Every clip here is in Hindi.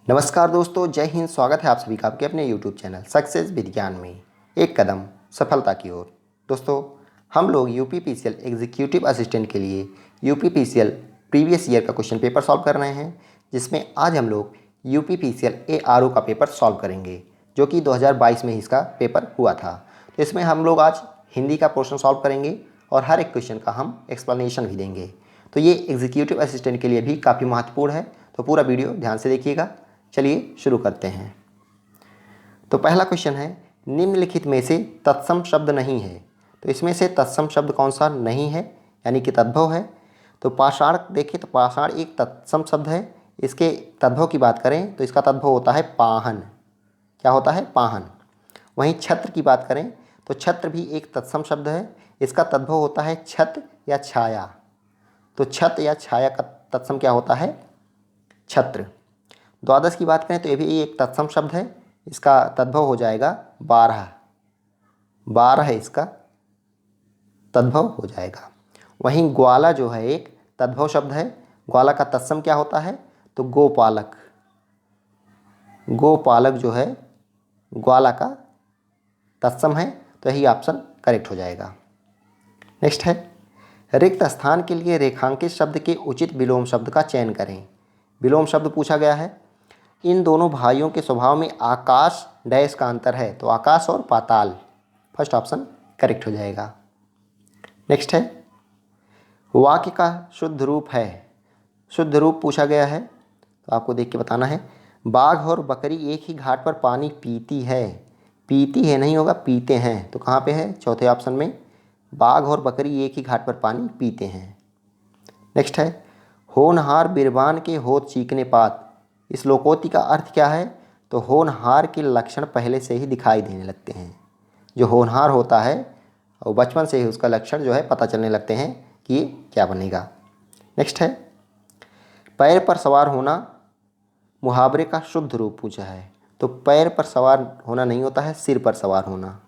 नमस्कार दोस्तों, जय हिंद। स्वागत है आप सभी का आपके अपने YouTube चैनल सक्सेस विज्ञान में एक कदम सफलता की ओर। दोस्तों, हम लोग यूपीपीसीएल एग्जीक्यूटिव असिस्टेंट के लिए यूपीपीसीएल प्रीवियस ईयर का क्वेश्चन पेपर सॉल्व कर रहे हैं, जिसमें आज हम लोग यूपीपीसीएल एआरओ का पेपर सॉल्व करेंगे, जो कि 2022 में ही इसका पेपर हुआ था। तो इसमें हम लोग आज हिंदी का पोर्शन सॉल्व करेंगे और हर एक क्वेश्चन का हम एक्सप्लेनेशन भी देंगे। तो ये एग्जीक्यूटिव असिस्टेंट के लिए भी काफ़ी महत्वपूर्ण है, तो पूरा वीडियो ध्यान से देखिएगा। चलिए शुरू करते हैं। तो पहला क्वेश्चन है, निम्नलिखित में से तत्सम शब्द नहीं है। तो इसमें से तत्सम शब्द कौन सा नहीं है, यानी कि तद्भव है। तो पाषाण देखें तो पाषाण एक तत्सम शब्द है। इसके तद्भव की बात करें तो इसका तद्भव होता है पाहन। क्या होता है? पाहन। वहीं छत्र की बात करें तो छत्र भी एक तत्सम शब्द है। इसका तद्भव होता है छत या छाया। तो छत या छाया का तत्सम क्या होता है? छत्र। द्वादश की बात करें तो ये भी एक तत्सम शब्द है। इसका तद्भव हो जाएगा 12। 12 है इसका तद्भव हो जाएगा। वहीं ग्वाला जो है एक तद्भव शब्द है। ग्वाला का तत्सम क्या होता है? तो गोपालक। गोपालक जो है ग्वाला का तत्सम है। तो यही ऑप्शन करेक्ट हो जाएगा। नेक्स्ट है, रिक्त स्थान के लिए रेखांकित शब्द के उचित विलोम शब्द का चयन करें। विलोम शब्द पूछा गया है। इन दोनों भाइयों के स्वभाव में आकाश डैश का अंतर है। तो आकाश और पाताल, फर्स्ट ऑप्शन करेक्ट हो जाएगा। नेक्स्ट है, वाक्य का शुद्ध रूप है। शुद्ध रूप पूछा गया है, तो आपको देख के बताना है। बाघ और बकरी एक ही घाट पर पानी पीती है। पीती है नहीं होगा, पीते हैं। तो कहाँ पे है? चौथे ऑप्शन में। बाघ और बकरी एक ही घाट पर पानी पीते हैं। नेक्स्ट है, होनहार बिरबान के होत चीकने पात। इस लोकोक्ति का अर्थ क्या है? तो होनहार के लक्षण पहले से ही दिखाई देने लगते हैं। जो होनहार होता है और बचपन से ही उसका लक्षण जो है पता चलने लगते हैं कि ये क्या बनेगा। नेक्स्ट है, पैर पर सवार होना मुहावरे का शुद्ध रूप पूछा है। तो पैर पर सवार होना नहीं होता है, सिर पर सवार होना।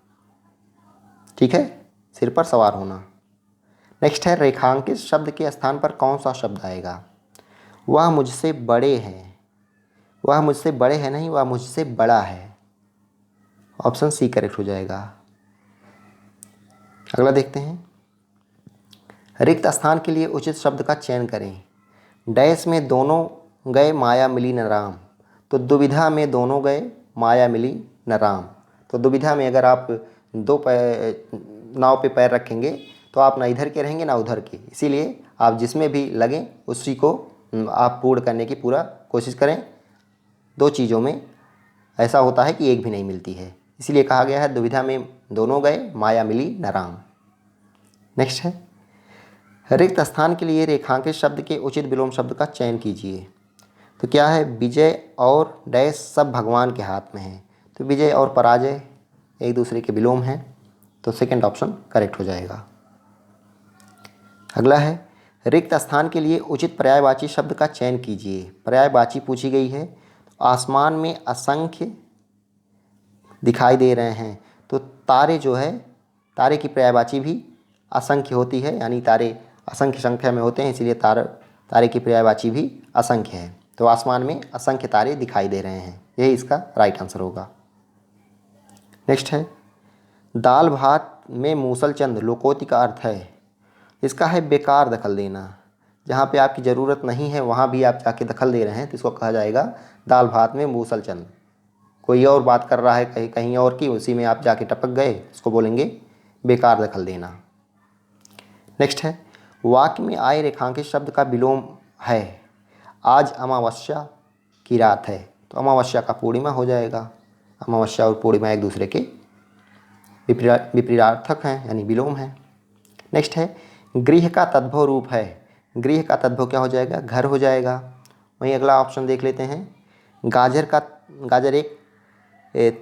ठीक है, सिर पर सवार होना। नेक्स्ट है, रेखांकित शब्द के स्थान पर कौन सा शब्द आएगा? वह मुझसे बड़े हैं। वह मुझसे बड़े हैं नहीं, वह मुझसे बड़ा है। ऑप्शन सी करेक्ट हो जाएगा। अगला देखते हैं, रिक्त स्थान के लिए उचित शब्द का चयन करें। डैश में दोनों गए माया मिली न राम। तो दुविधा में दोनों गए माया मिली न राम। तो दुविधा में अगर आप नाव पे पैर रखेंगे तो आप ना इधर के रहेंगे ना उधर के, इसीलिए आप जिसमें भी लगें उसी को आप पूर्ण करने की पूरा कोशिश करें। दो चीज़ों में ऐसा होता है कि एक भी नहीं मिलती है, इसीलिए कहा गया है दुविधा में दोनों गए माया मिली न राम। नेक्स्ट है, रिक्त स्थान के लिए रेखांकित शब्द के उचित विलोम शब्द का चयन कीजिए। तो क्या है? विजय और डैश सब भगवान के हाथ में है। तो विजय और पराजय एक दूसरे के विलोम हैं, तो सेकंड ऑप्शन करेक्ट हो जाएगा। अगला है, रिक्त स्थान के लिए उचित पर्यायवाची शब्द का चयन कीजिए। पर्यायवाची पूछी गई है। आसमान में असंख्य दिखाई दे रहे हैं। तो तारे जो है, तारे की पर्यायवाची भी असंख्य होती है, यानी तारे असंख्य संख्या में होते हैं, इसीलिए तारे की पर्यायवाची भी असंख्य है। तो आसमान में असंख्य तारे दिखाई दे रहे हैं, यही इसका राइट आंसर होगा। नेक्स्ट है, दाल भात में मूसलचंद लोकोक्ति का अर्थ है। इसका है बेकार दखल देना। जहाँ पे आपकी ज़रूरत नहीं है वहाँ भी आप जाके दखल दे रहे हैं, तो इसको कहा जाएगा दाल भात में मूसलचंद। कोई और बात कर रहा है कहीं कहीं और की, उसी में आप जाके टपक गए, इसको बोलेंगे बेकार दखल देना। नेक्स्ट है, वाक्य में आए रेखांकित शब्द का विलोम है। आज अमावस्या की रात है। तो अमावस्या का पूर्णिमा हो जाएगा। अमावस्या और पूर्णिमा एक दूसरे के विपरीतार्थक हैं, यानी विलोम हैं। नेक्स्ट है, गृह का तद्भव रूप है। गृह का तद्भव क्या हो जाएगा? घर हो जाएगा। वहीं अगला ऑप्शन देख लेते हैं, गाजर एक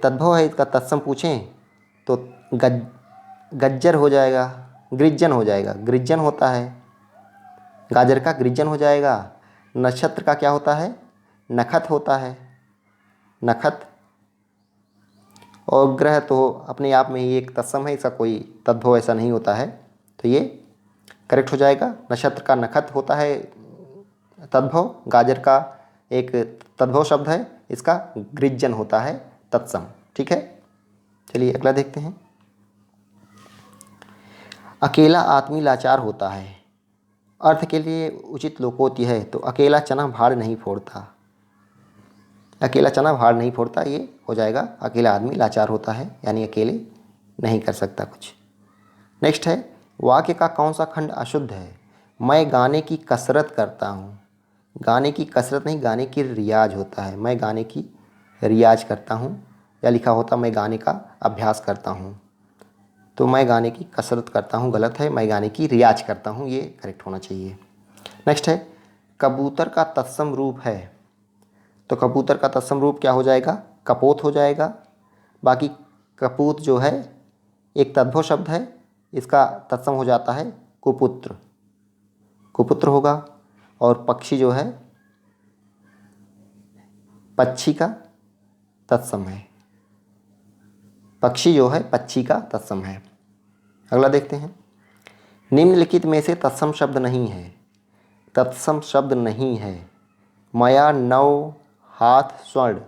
तद्भव है, इसका तत्सम पूछें तो गज्जर हो जाएगा, गृज्जन हो जाएगा। गृज्जन होता है, गाजर का गृज्जन हो जाएगा। नक्षत्र का क्या होता है? नखत होता है, नखत। और ग्रह तो अपने आप में ही एक तत्सम है, इसका कोई तद्भव ऐसा नहीं होता है, तो ये करेक्ट हो जाएगा। नक्षत्र का नखत होता है तद्भव। गाजर का एक तद्भव शब्द है, इसका गृजन होता है तत्सम। ठीक है, चलिए अगला देखते हैं। अकेला आदमी लाचार होता है। अर्थ के लिए उचित लोकोक्ति है तो अकेला चना भाड़ नहीं फोड़ता। अकेला चना भाड़ नहीं फोड़ता, ये हो जाएगा अकेला आदमी लाचार होता है, यानी अकेले नहीं कर सकता कुछ। नेक्स्ट है, वाक्य का कौन सा खंड अशुद्ध है? मैं गाने की कसरत करता हूँ। गाने की कसरत नहीं, गाने की रियाज होता है। मैं गाने की रियाज करता हूँ, या लिखा होता मैं गाने का अभ्यास करता हूँ। तो मैं गाने की कसरत करता हूँ गलत है, मैं गाने की रियाज करता हूँ, ये करेक्ट होना चाहिए। नेक्स्ट है, कबूतर का तत्सम रूप है। तो कबूतर का तत्सम रूप क्या हो जाएगा? कपोत हो जाएगा। बाकी कपूत जो है एक तद्भव शब्द है, इसका तत्सम हो जाता है कुपुत्र, कुपुत्र होगा। और पक्षी जो है पक्षी का तत्सम है, पक्षी जो है पक्षी का तत्सम है। अगला देखते हैं, निम्नलिखित में से तत्सम शब्द नहीं है। तत्सम शब्द नहीं है। मया नौ हाथ स्वर्ण,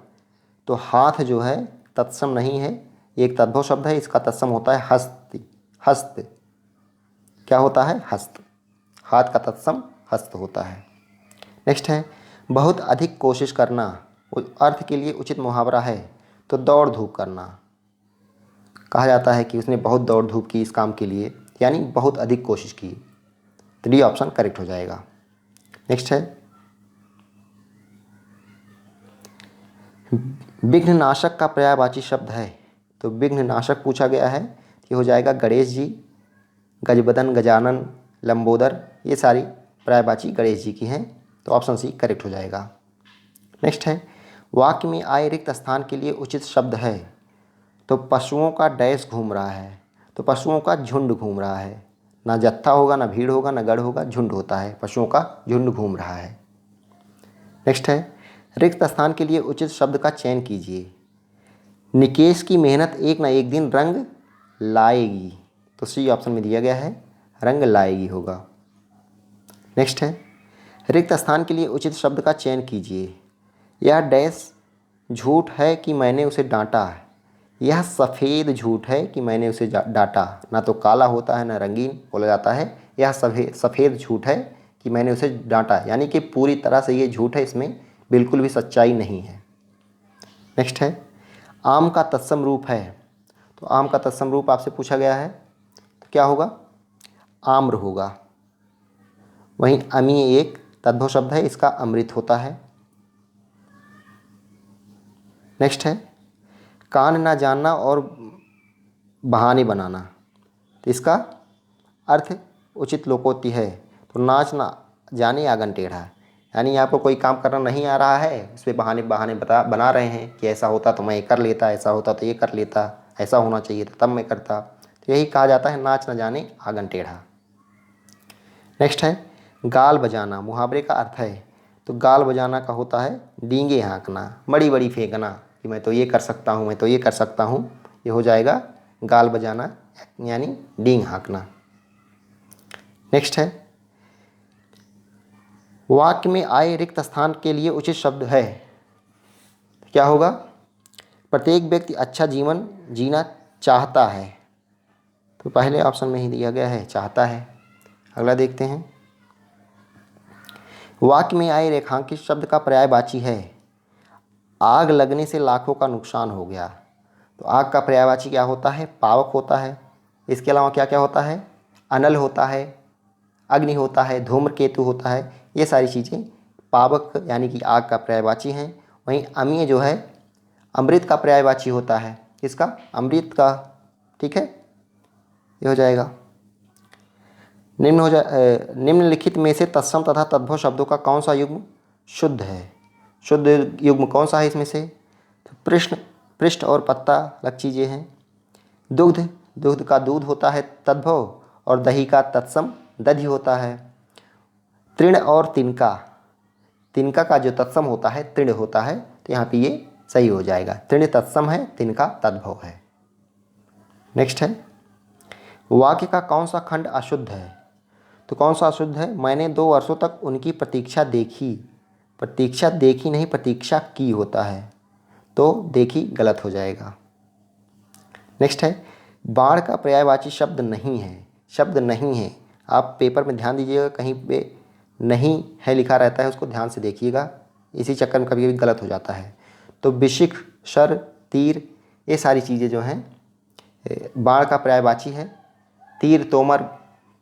तो हाथ जो है तत्सम नहीं है, एक तद्भव शब्द है, इसका तत्सम होता है हस्त। हस्त क्या होता है? हस्त। हाथ का तत्सम हस्त होता है। नेक्स्ट है, बहुत अधिक कोशिश करना। अर्थ के लिए उचित मुहावरा है तो दौड़ धूप करना। कहा जाता है कि उसने बहुत दौड़ धूप की इस काम के लिए, यानी बहुत अधिक कोशिश की। तो डी ऑप्शन करेक्ट हो जाएगा। नेक्स्ट है, विघ्ननाशक का पर्यायवाची शब्द है। तो विघ्ननाशक पूछा गया है, ये हो जाएगा गणेश जी, गजबदन, गजानन, लंबोदर, ये सारी पर्यायवाची गणेश जी की हैं। तो ऑप्शन सी करेक्ट हो जाएगा। नेक्स्ट है, वाक्य में आए रिक्त स्थान के लिए उचित शब्द है। तो पशुओं का डैश घूम रहा है। तो पशुओं का झुंड घूम रहा है, ना जत्था होगा, ना भीड़ होगा, ना गढ़ होगा, झुंड होता है। पशुओं का झुंड घूम रहा है। नेक्स्ट है, रिक्त स्थान के लिए उचित शब्द का चयन कीजिए। निकेश की मेहनत एक ना एक दिन रंग लाएगी। तो सी ऑप्शन में दिया गया है, रंग लाएगी होगा। नेक्स्ट है, रिक्त स्थान के लिए उचित शब्द का चयन कीजिए। यह डैश झूठ है कि मैंने उसे डांटा है। यह सफ़ेद झूठ है कि मैंने उसे डांटा, ना तो काला होता है ना रंगीन बोला जाता है। यह सफ़ेद झूठ है कि मैंने उसे डांटा, यानी कि पूरी तरह से ये झूठ है, इसमें बिल्कुल भी सच्चाई नहीं है। नेक्स्ट है, आम का तत्सम रूप है। तो आम का तत्सम रूप आपसे पूछा गया है, तो क्या होगा? आम्र होगा। वहीं अमी एक तद्भव शब्द है, इसका अमृत होता है। नेक्स्ट है, कान ना जानना और बहाने बनाना। तो इसका अर्थ उचित लोकोक्ति है। तो नाच ना जाने आंगन टेढ़ा, यानी आपको कोई काम करना नहीं आ रहा है, उस पर बहाने बना रहे हैं कि ऐसा होता तो मैं ये कर लेता, ऐसा होता तो ये कर लेता, ऐसा होना चाहिए था तब मैं करता। तो यही कहा जाता है नाच न जाने आंगन टेढ़ा। नेक्स्ट है, गाल बजाना मुहावरे का अर्थ है। तो गाल बजाना का होता है डींगे हाँकना, बड़ी बड़ी फेंकना कि मैं तो ये कर सकता हूँ, मैं तो ये कर सकता हूँ। ये हो जाएगा गाल बजाना, यानी डींग हाँकना। नेक्स्ट है, वाक्य में आए रिक्त स्थान के लिए उचित शब्द है। क्या होगा? प्रत्येक व्यक्ति अच्छा जीवन जीना चाहता है। तो पहले ऑप्शन में ही दिया गया है चाहता है। अगला देखते हैं, वाक्य में आए रेखांकित शब्द का पर्यायवाची है। आग लगने से लाखों का नुकसान हो गया। तो आग का पर्यायवाची क्या होता है? पावक होता है। इसके अलावा क्या क्या होता है? अनल होता है, अग्नि होता है, धूम्रकेतु होता है। ये सारी चीज़ें पावक यानी कि आग का पर्यायवाची हैं। वहीं अमीय जो है अमृत का पर्यायवाची होता है। किसका? अमृत का। ठीक है, ये हो जाएगा। निम्नलिखित में से तत्सम तथा तद्भव शब्दों का कौन सा युग्म शुद्ध है? शुद्ध युग्म कौन सा है इसमें से? तो पृष्ठ और पत्ता अलग चीज़ें हैं। दुग्ध का दूध होता है तद्भव, और दही का तत्सम दधि होता है। तृण और तिनका का जो तत्सम होता है तृण होता है। तो यहाँ पे ये सही हो जाएगा, तृण तत्सम है, तिनका तद्भव है। नेक्स्ट है, वाक्य का कौन सा खंड अशुद्ध है? तो कौन सा अशुद्ध है? मैंने 2 वर्षों तक उनकी प्रतीक्षा देखी। प्रतीक्षा देखी नहीं, प्रतीक्षा की होता है। तो देखी गलत हो जाएगा। नेक्स्ट है, बाढ़ का पर्यायवाची शब्द नहीं है। शब्द नहीं है, आप पेपर में ध्यान दीजिएगा, कहीं पे नहीं है लिखा रहता है, उसको ध्यान से देखिएगा, इसी चक्कर में कभी कभी गलत हो जाता है। तो बिशिख, शर, तीर, ये सारी चीज़ें जो हैं बाढ़ का पर्यायवाची है। तीर, तोमर,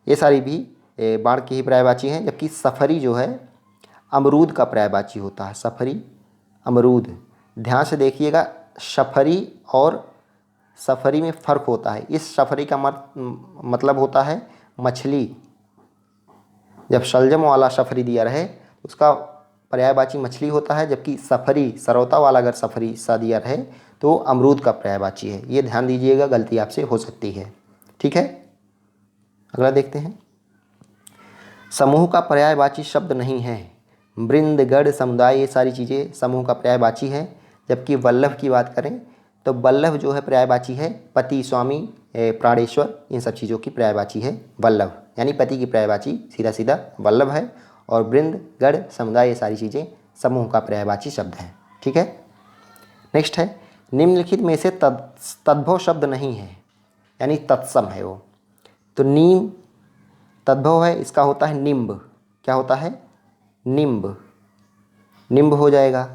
ये सारी भी बाढ़ की ही पर्यायवाची हैं, जबकि सफरी जो है अमरूद का पर्यायवाची होता है। सफरी, अमरूद, ध्यान से देखिएगा, सफरी और सफरी में फ़र्क होता है। इस सफरी का मतलब होता है मछली। जब शलजम वाला सफरी दिया रहे उसका पर्यायवाची मछली होता है, जबकि सफरी, सरौता वाला अगर सफरी सा दिया रहे तो अमरूद का पर्यायवाची है। ये ध्यान दीजिएगा, गलती आपसे हो सकती है। ठीक है, अगला देखते हैं। समूह का पर्यायवाची शब्द नहीं है। वृंद, गढ़, समुदाय, ये सारी चीज़ें समूह का पर्यायवाची है। जबकि वल्लभ की बात करें तो वल्लभ जो है पर्यायवाची है पति, स्वामी, प्राणेश्वर, इन सब चीज़ों की पर्यायवाची है वल्लभ, यानी पति की पर्यायवाची सीधा सीधा वल्लभ है। और वृंद, गढ़, समुदाय, ये सारी चीज़ें समूह का पर्यायवाची शब्द हैं। ठीक है, नेक्स्ट है, निम्नलिखित में से तद्भव शब्द नहीं है, यानी तत्सम है वो। तो नीम तद्भव है, इसका होता है निम्ब। क्या होता है? निम्ब, निम्ब हो जाएगा।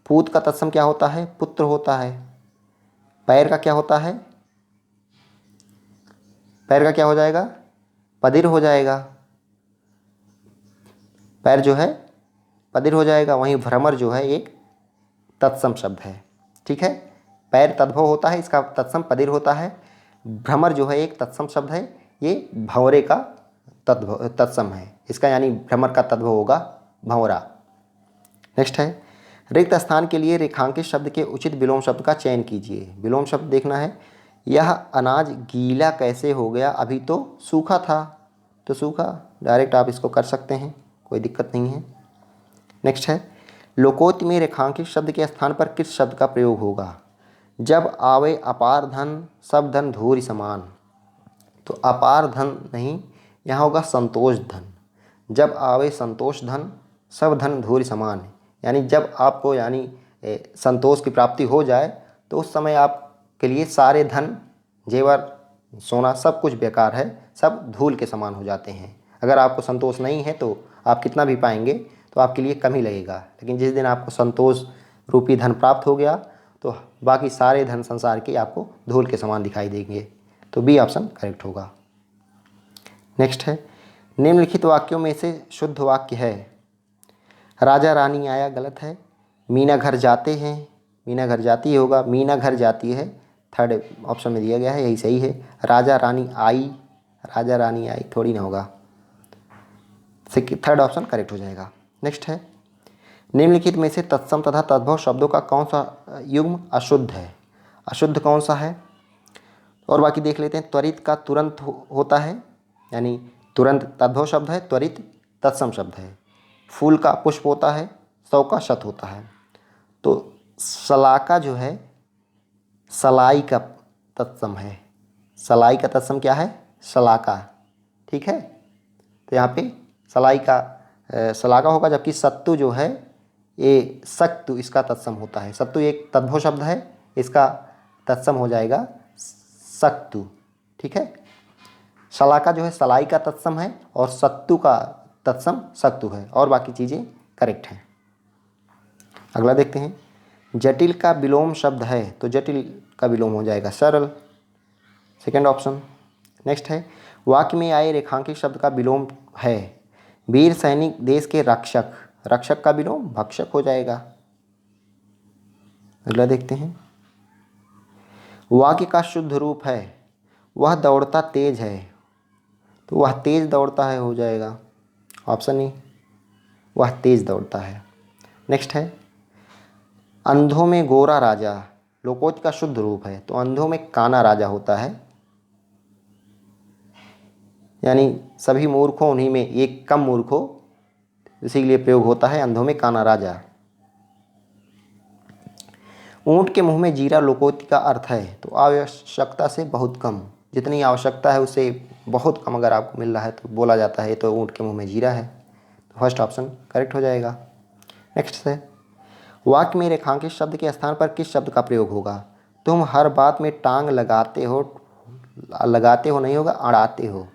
पूत का तत्सम क्या होता है? पुत्र होता है। पैर का क्या होता है? पैर का क्या हो जाएगा? पदिर हो जाएगा। पैर जो है पदिर हो जाएगा। वहीं भ्रमर जो है एक तत्सम शब्द है। ठीक है, पैर तद्भव होता है, इसका तत्सम पदिर होता है। भ्रमर जो है एक तत्सम शब्द है, ये भंवरे का तत्सम है, इसका यानी भ्रमर का तद्भव होगा भंवरा। नेक्स्ट है, रिक्त स्थान के लिए रेखांकित शब्द के उचित विलोम शब्द का चयन कीजिए। विलोम शब्द देखना है, यह अनाज गीला कैसे हो गया, अभी तो सूखा था। तो सूखा डायरेक्ट आप इसको कर सकते हैं, कोई दिक्कत नहीं है। नेक्स्ट है, लोकोक्त में रेखांकित शब्द के स्थान पर किस शब्द का प्रयोग होगा? जब आवे अपार धन, सब धन धूरि समान। तो अपार धन नहीं, यहाँ होगा संतोष धन। जब आवे संतोष धन, सब धन धूरि समान, यानी जब आपको संतोष की प्राप्ति हो जाए तो उस समय आपके लिए सारे धन, जेवर, सोना सब कुछ बेकार है, सब धूल के समान हो जाते हैं। अगर आपको संतोष नहीं है तो आप कितना भी पाएंगे तो आपके लिए कम ही लगेगा, लेकिन जिस दिन आपको संतोष रूपी धन प्राप्त हो गया तो बाकी सारे धन संसार के आपको धूल के समान दिखाई देंगे। तो बी ऑप्शन करेक्ट होगा। नेक्स्ट है, निम्नलिखित वाक्यों में से शुद्ध वाक्य है। राजा रानी आया, गलत है। मीना घर जाते हैं, मीना घर जाती होगा, मीना घर जाती है, थर्ड ऑप्शन में दिया गया है, यही सही है। राजा रानी आई, राजा रानी आई थोड़ी ना होगा, थर्ड ऑप्शन करेक्ट हो जाएगा। नेक्स्ट है, निम्नलिखित में से तत्सम तथा तद्भव शब्दों का कौन सा युग्म अशुद्ध है? अशुद्ध कौन सा है और बाकी देख लेते हैं। त्वरित का तुरंत होता है, यानी तुरंत तद्भव शब्द है, त्वरित तत्सम शब्द है। फूल का पुष्प होता है, सौ का शत होता है। तो सलाका जो है सलाई का तत्सम है। सलाई का तत्सम क्या है? सलाका। ठीक है, तो यहाँ पे सलाई का सलाका होगा, जबकि सत्तु जो है ये सक्तु इसका तत्सम होता है। सत्तु एक तद्भव शब्द है, इसका तत्सम हो जाएगा सक्तु। ठीक है, सलाका जो है सलाई का तत्सम है और सत्तु का तत्सम सक्तु है, और बाकी चीज़ें करेक्ट हैं। अगला देखते हैं, जटिल का विलोम शब्द है, तो जटिल का विलोम हो जाएगा सरल, सेकेंड ऑप्शन। नेक्स्ट है, वाक्य में आए रेखांकित शब्द का विलोम है। वीर सैनिक देश के रक्षक, रक्षक का विलोम भक्षक हो जाएगा। अगला देखते हैं, वाक्य का शुद्ध रूप है वह दौड़ता तेज है, तो वह तेज दौड़ता है हो जाएगा, ऑप्शन ए, वह तेज दौड़ता है। नेक्स्ट है, अंधों में गोरा राजा, लोकोक्त का शुद्ध रूप है, तो अंधों में काना राजा होता है, यानी सभी मूर्ख हो उन्हीं में एक कम मूर्ख हो, इसीलिए प्रयोग होता है अंधों में काना राजा। ऊंट के मुंह में जीरा लोकोक्त का अर्थ है, तो आवश्यकता से बहुत कम, जितनी आवश्यकता है उससे बहुत कम अगर आपको मिल रहा है तो बोला जाता है तो ऊंट के मुंह में जीरा है, तो फर्स्ट ऑप्शन करेक्ट हो जाएगा। नेक्स्ट है, वाक्य में रेखांकित शब्द के स्थान पर किस शब्द का प्रयोग होगा? तुम हर बात में टांग लगाते हो, लगाते हो नहीं होगा, अड़ाते हो।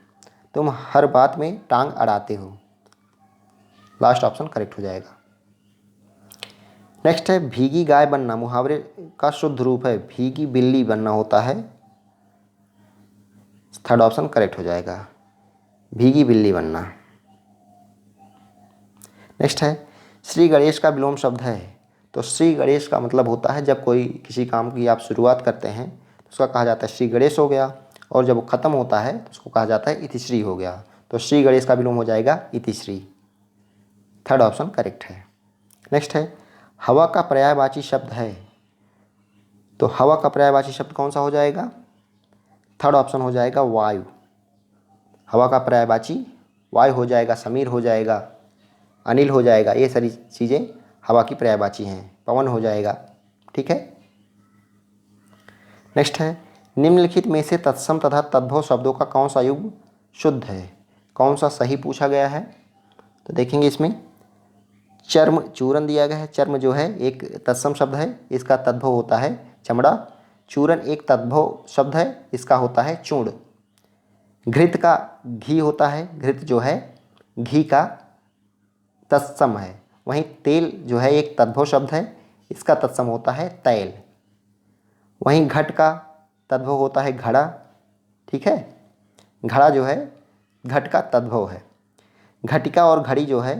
तुम हर बात में टांग अड़ाते हो। लास्ट ऑप्शन करेक्ट हो जाएगा। नेक्स्ट है भीगी गाय बनना मुहावरे का शुद्ध रूप है भीगी बिल्ली बनना होता है। थर्ड ऑप्शन करेक्ट हो जाएगा, भीगी बिल्ली बनना। नेक्स्ट है श्री गणेश का विलोम शब्द है। तो श्री गणेश का मतलब होता है जब कोई किसी काम की आप शुरुआत करते हैं तो उसका कहा जाता है श्री गणेश हो गया, और जब वो खत्म होता है तो उसको कहा जाता है इतिश्री हो गया। तो श्री गणेश का विलोम हो जाएगा इतिश्री। थर्ड ऑप्शन करेक्ट है। नेक्स्ट है हवा का पर्यायवाची शब्द है। तो हवा का पर्यायवाची शब्द कौन सा हो जाएगा? थर्ड ऑप्शन हो जाएगा वायु। हवा का पर्यायवाची वायु हो जाएगा, समीर हो जाएगा, अनिल हो जाएगा। ये सारी चीज़ें हवा की पर्यायवाची हैं। पवन हो जाएगा। ठीक है। नेक्स्ट है निम्नलिखित में से तत्सम तथा तद्भव शब्दों का कौन सा युग शुद्ध है? कौन सा सही पूछा गया है? तो देखेंगे इसमें चर्म चूरन दिया गया है। चर्म जो है एक तत्सम शब्द है, इसका तद्भव होता है चमड़ा। चूरन एक तद्भव शब्द है, इसका होता है चूर्ण। घृत का घी होता है, घृत जो है घी का तत्सम है। वहीं तेल जो है एक तद्भव शब्द है, इसका तत्सम होता है तैल। वहीं घट का तद्भव होता है घड़ा। ठीक है। घड़ा जो है घट का तद्भव है। घटिका और घड़ी जो है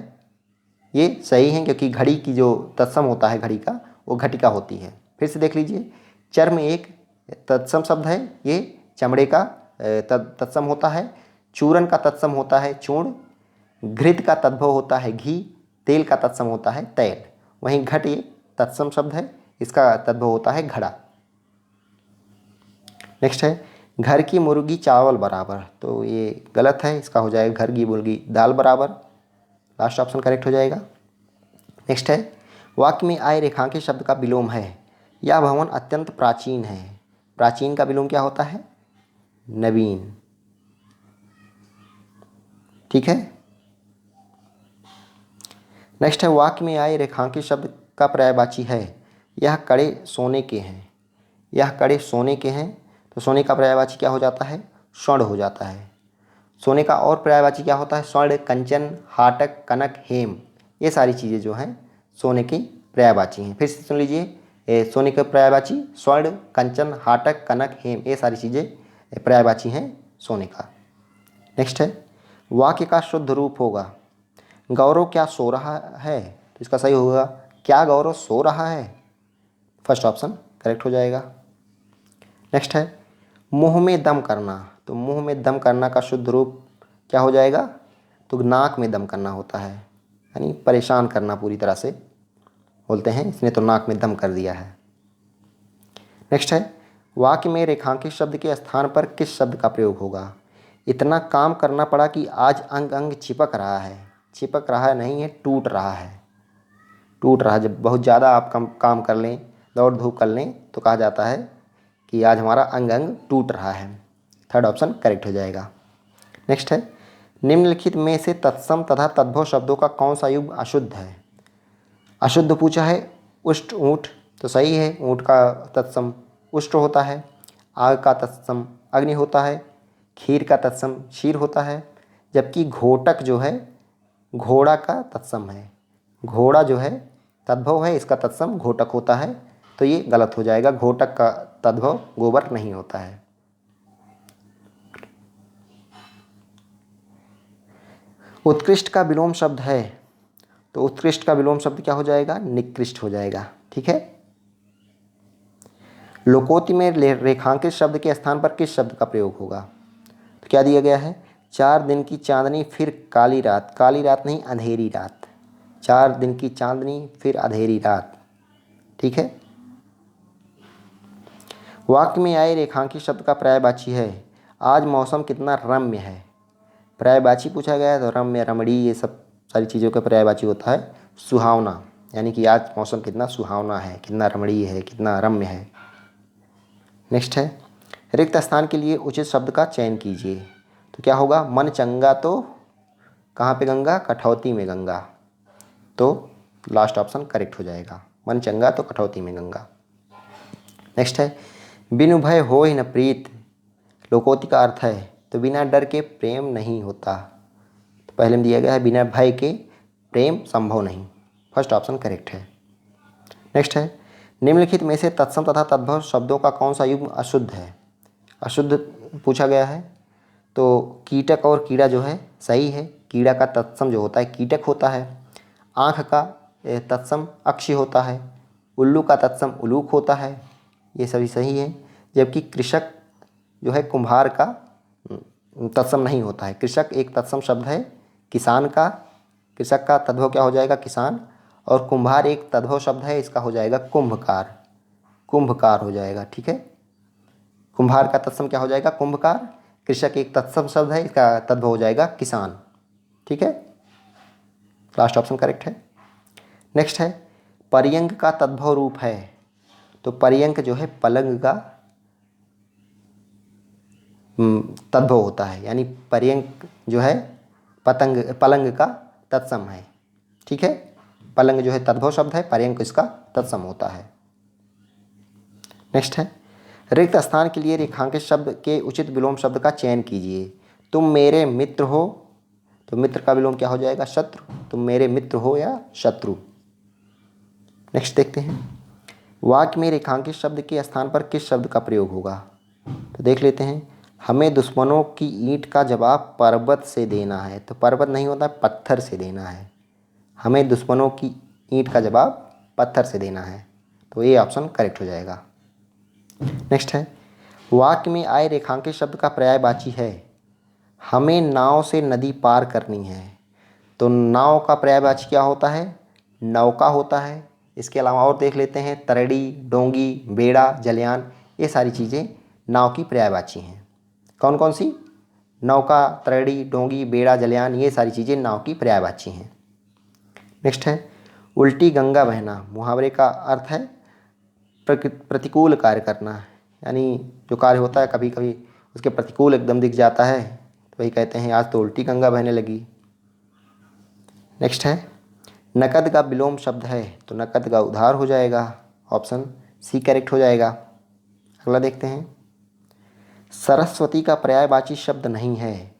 ये सही है, क्योंकि घड़ी की जो तत्सम होता है घड़ी का वो घटिका होती है। फिर से देख लीजिए, चर्म एक तत्सम शब्द है, ये चमड़े का तत्सम होता है। चूरन का तत्सम होता है चूर्ण। घृत का तद्भव होता है घी। तेल का तत्सम होता है तैल। वहीं घट ये तत्सम शब्द है, इसका तद्भव होता है घड़ा। नेक्स्ट है घर की मुर्गी चावल बराबर। तो ये गलत है, इसका हो जाएगा घर की मुर्गी दाल बराबर। लास्ट ऑप्शन करेक्ट हो जाएगा। नेक्स्ट है वाक्य में आए रेखांकित शब्द का विलोम है। यह भवन अत्यंत प्राचीन है। प्राचीन का विलोम क्या होता है? नवीन। ठीक है। नेक्स्ट है वाक्य में आए रेखांकित शब्द का पर्यायवाची है। यह कड़े सोने के हैं। यह कड़े सोने के हैं। तो सोने का पर्यायवाची क्या हो जाता है? स्वर्ण हो जाता है। सोने का और पर्यायवाची क्या होता है? स्वर्ण, कंचन, हाटक, कनक, हेम। ये सारी चीज़ें जो हैं सोने की पर्यायवाची हैं। फिर से सुन लीजिए, सोने के पर्यायवाची स्वर्ण, कंचन, हाटक, कनक, हेम, ये सारी चीज़ें पर्यायवाची हैं सोने का। नेक्स्ट है वाक्य का शुद्ध रूप होगा गौरव क्या सो रहा है। तो इसका सही होगा क्या गौरव सो रहा है। फर्स्ट ऑप्शन करेक्ट हो जाएगा। नेक्स्ट है मुंह में दम करना। तो मुंह में दम करना का शुद्ध रूप क्या हो जाएगा? तो नाक में दम करना होता है, यानी परेशान करना पूरी तरह से बोलते हैं, इसने तो नाक में दम कर दिया है। नेक्स्ट है वाक्य में रेखांकित शब्द के स्थान पर किस शब्द का प्रयोग होगा? इतना काम करना पड़ा कि आज अंग अंग चिपक रहा है। चिपक रहा है नहीं है, टूट रहा है। टूट रहा है, जब बहुत ज़्यादा आप काम कर लें, दौड़ धूप कर लें, तो कहा जाता है कि आज हमारा अंग अंग टूट रहा है। थर्ड ऑप्शन करेक्ट हो जाएगा। नेक्स्ट है निम्नलिखित में से तत्सम तथा तद्भव शब्दों का कौन सा युग अशुद्ध है? अशुद्ध पूछा है उष्ट ऊँट। तो सही है, ऊँट का तत्सम उष्ट होता है। आग का तत्सम अग्नि होता है। खीर का तत्सम क्षीर होता है। जबकि घोटक जो है घोड़ा का तत्सम है। घोड़ा जो है तद्भव है, इसका तत्सम घोटक होता है। तो ये गलत हो जाएगा, घोटक का तद्भव गोबर नहीं होता है। उत्कृष्ट का विलोम शब्द है। तो उत्कृष्ट का विलोम शब्द क्या हो जाएगा? निकृष्ट हो जाएगा। ठीक है। लोकोक्ति में रेखांकित शब्द के स्थान पर किस शब्द का प्रयोग होगा? तो क्या दिया गया है? 4 दिन की चांदनी फिर काली रात। काली रात नहीं, अंधेरी रात। 4 दिन की चांदनी फिर अंधेरी रात। ठीक है। वाक्य में आए रेखांकित शब्द का पर्यायवाची है। आज मौसम कितना रम्य है। पर्यायवाची पूछा गया है तो रम्य, रमणी, ये सब सारी चीज़ों का पर्यायवाची होता है सुहावना, यानी कि आज मौसम कितना सुहावना है, कितना रमणीय है, कितना रम्य है। नेक्स्ट है रिक्त स्थान के लिए उचित शब्द का चयन कीजिए। तो क्या होगा? मन चंगा तो कहाँ पे गंगा? कठौती में गंगा। तो लास्ट ऑप्शन करेक्ट हो जाएगा। मन चंगा तो कटौती में गंगा। नेक्स्ट है बिनु भय होय न प्रीत, लोकोक्ति का अर्थ है तो बिना डर के प्रेम नहीं होता। तो पहले में दिया गया है बिना भय के प्रेम संभव नहीं, फर्स्ट ऑप्शन करेक्ट है। नेक्स्ट है निम्नलिखित में से तत्सम तथा तद्भव शब्दों का कौन सा युग्म अशुद्ध है। अशुद्ध पूछा गया है तो कीटक और कीड़ा जो है सही है। कीड़ा का तत्सम जो होता है कीटक होता है। आँख का तत्सम अक्षी होता है। उल्लू का तत्सम उलूक होता है, ये सभी सही है। जबकि कृषक जो है कुम्हार का तत्सम नहीं होता है। कृषक एक तत्सम शब्द है। किसान का, कृषक का तद्भव क्या हो जाएगा किसान, और कुम्हार एक तद्भव शब्द है, इसका हो जाएगा कुंभकार, कुंभकार हो जाएगा। ठीक है, कुम्हार का तत्सम क्या हो जाएगा कुंभकार। कृषक एक तत्सम शब्द है, इसका तद्भव हो जाएगा किसान। ठीक है, लास्ट ऑप्शन करेक्ट है। नेक्स्ट है पर्यंक का तद्भव रूप है। तो पर्यंक जो है पलंग का तद्भव होता है, यानी पर्यंक जो है पलंग का तत्सम है। ठीक है, पलंग जो है तद्भव शब्द है, पर्यंक इसका तत्सम होता है। नेक्स्ट है रिक्त स्थान के लिए रेखांकित शब्द के उचित विलोम शब्द का चयन कीजिए। तुम मेरे मित्र हो, तो मित्र का विलोम क्या हो जाएगा शत्रु। तुम मेरे मित्र हो या शत्रु। नेक्स्ट देखते हैं वाक्य में रेखांकित शब्द के स्थान पर किस शब्द का प्रयोग होगा। तो देख लेते हैं हमें दुश्मनों की ईंट का जवाब पर्वत से देना है। तो पर्वत नहीं होता, पत्थर से देना है। हमें दुश्मनों की ईंट का जवाब पत्थर से देना है, तो ये ऑप्शन करेक्ट हो जाएगा। नेक्स्ट है वाक्य में आए रेखांकित शब्द का पर्यायवाची है। हमें नाव से नदी पार करनी है। तो नाव का पर्यायवाची क्या होता है नौका होता है। इसके अलावा और देख लेते हैं तरड़ी, डोंगी, बेड़ा, जलयान, ये सारी चीज़ें नाव की पर्यायवाची हैं। कौन कौन सी, नौका, तरड़ी, डोंगी, बेड़ा, जलयान, ये सारी चीज़ें नाव की पर्यायवाची हैं। नेक्स्ट है उल्टी गंगा बहना। मुहावरे का अर्थ है प्रतिकूल कार्य करना, यानी जो कार्य होता है कभी कभी उसके प्रतिकूल एकदम दिख जाता है, तो वही कहते हैं आज तो उल्टी गंगा बहने लगी। नेक्स्ट है नकद का विलोम शब्द है। तो नकद का उधार हो जाएगा, ऑप्शन सी करेक्ट हो जाएगा। अगला देखते हैं सरस्वती का पर्यायवाची शब्द नहीं है।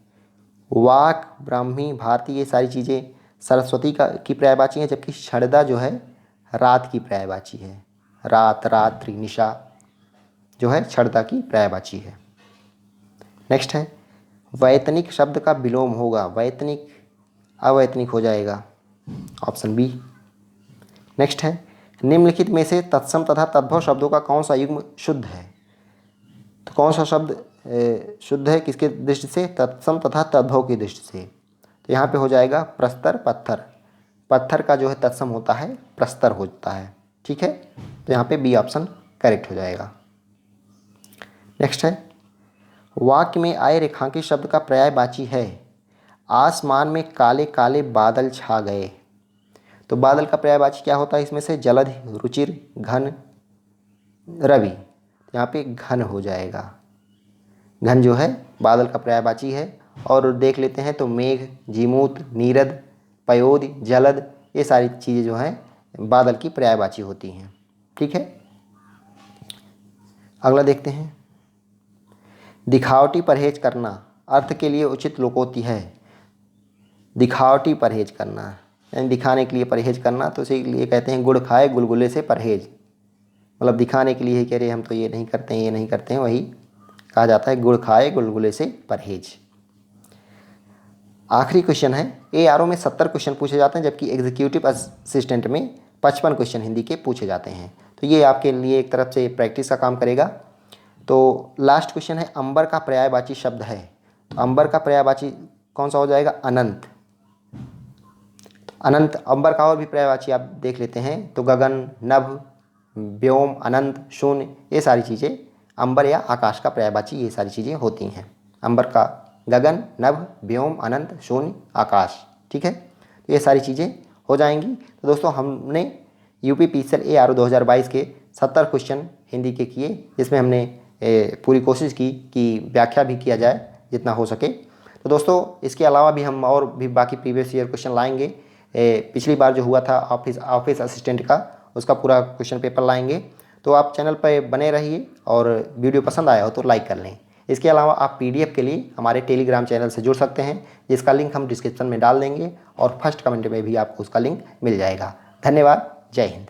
वाक, ब्राह्मी, भारती, ये सारी चीज़ें सरस्वती का की पर्यायवाची हैं, जबकि शरदा जो है रात की पर्यायवाची है। रात, रात्रि, निशा जो है शरदा की पर्यायवाची है। नेक्स्ट है वैतनिक शब्द का विलोम होगा। वैतनिक अवैतनिक हो जाएगा, ऑप्शन बी। नेक्स्ट है निम्नलिखित में से तत्सम तथा तद्भव शब्दों का कौन सा युग्म शुद्ध है। तो कौन सा शब्द शुद्ध है किसके दृष्टि से, तत्सम तथा तद्भव की दृष्टि से। तो यहाँ पे हो जाएगा प्रस्तर, पत्थर। पत्थर का जो है तत्सम होता है प्रस्तर होता है। ठीक है, तो यहाँ पे बी ऑप्शन करेक्ट हो जाएगा। नेक्स्ट है वाक्य में आए रेखांकित शब्द का पर्यायवाची है। आसमान में काले काले बादल छा गए। तो बादल का पर्यायवाची क्या होता है इसमें से, जलद, रुचिर, घन, रवि। यहाँ पे घन हो जाएगा। घन जो है बादल का पर्यायवाची है। और देख लेते हैं तो मेघ, जीमूत, नीरद, पयोद, जलद, ये सारी चीज़ें जो हैं बादल की पर्यायवाची होती हैं। ठीक है, अगला देखते हैं दिखावटी परहेज करना अर्थ के लिए उचित लोकोक्ति है। दिखावटी परहेज करना यानी दिखाने के लिए परहेज करना, तो इसी लिए कहते हैं गुड़ खाए गुलगुले से परहेज। मतलब दिखाने के लिए ही कह रहे हम तो ये नहीं करते हैं, ये नहीं करते हैं, वही कहा जाता है गुड़ खाए गुलगुले से परहेज। आखिरी क्वेश्चन है ARO में 70 क्वेश्चन पूछे जाते हैं, जबकि एग्जीक्यूटिव असिस्टेंट में 55 क्वेश्चन हिंदी के पूछे जाते हैं। तो ये आपके लिए एक तरफ से प्रैक्टिस का काम करेगा। तो लास्ट क्वेश्चन है अंबर का पर्यायवाची शब्द है। तो अंबर का पर्यायवाची कौन सा हो जाएगा, अनंत। अनंत अंबर का और भी पर्यायवाची आप देख लेते हैं तो गगन, नभ, व्योम, अनंत, शून्य, ये सारी चीज़ें अंबर या आकाश का पर्यायवाची ये सारी चीज़ें होती हैं। अंबर का गगन, नभ, व्योम, अनंत, शून्य, आकाश। ठीक है, तो ये सारी चीज़ें हो जाएंगी। तो दोस्तों हमने यूपी PCL ARO 2022 के 70 क्वेश्चन हिंदी के किए, जिसमें हमने पूरी कोशिश की कि व्याख्या भी किया जाए जितना हो सके। तो दोस्तों इसके अलावा भी हम और भी बाकी प्रीवियस ईयर क्वेश्चन लाएंगे। पिछली बार जो हुआ था ऑफिस असिस्टेंट का, उसका पूरा क्वेश्चन पेपर लाएंगे। तो आप चैनल पर बने रहिए और वीडियो पसंद आया हो तो लाइक कर लें। इसके अलावा आप PDF के लिए हमारे टेलीग्राम चैनल से जुड़ सकते हैं, जिसका लिंक हम डिस्क्रिप्शन में डाल देंगे और फर्स्ट कमेंट में भी आपको उसका लिंक मिल जाएगा। धन्यवाद। जय हिंद।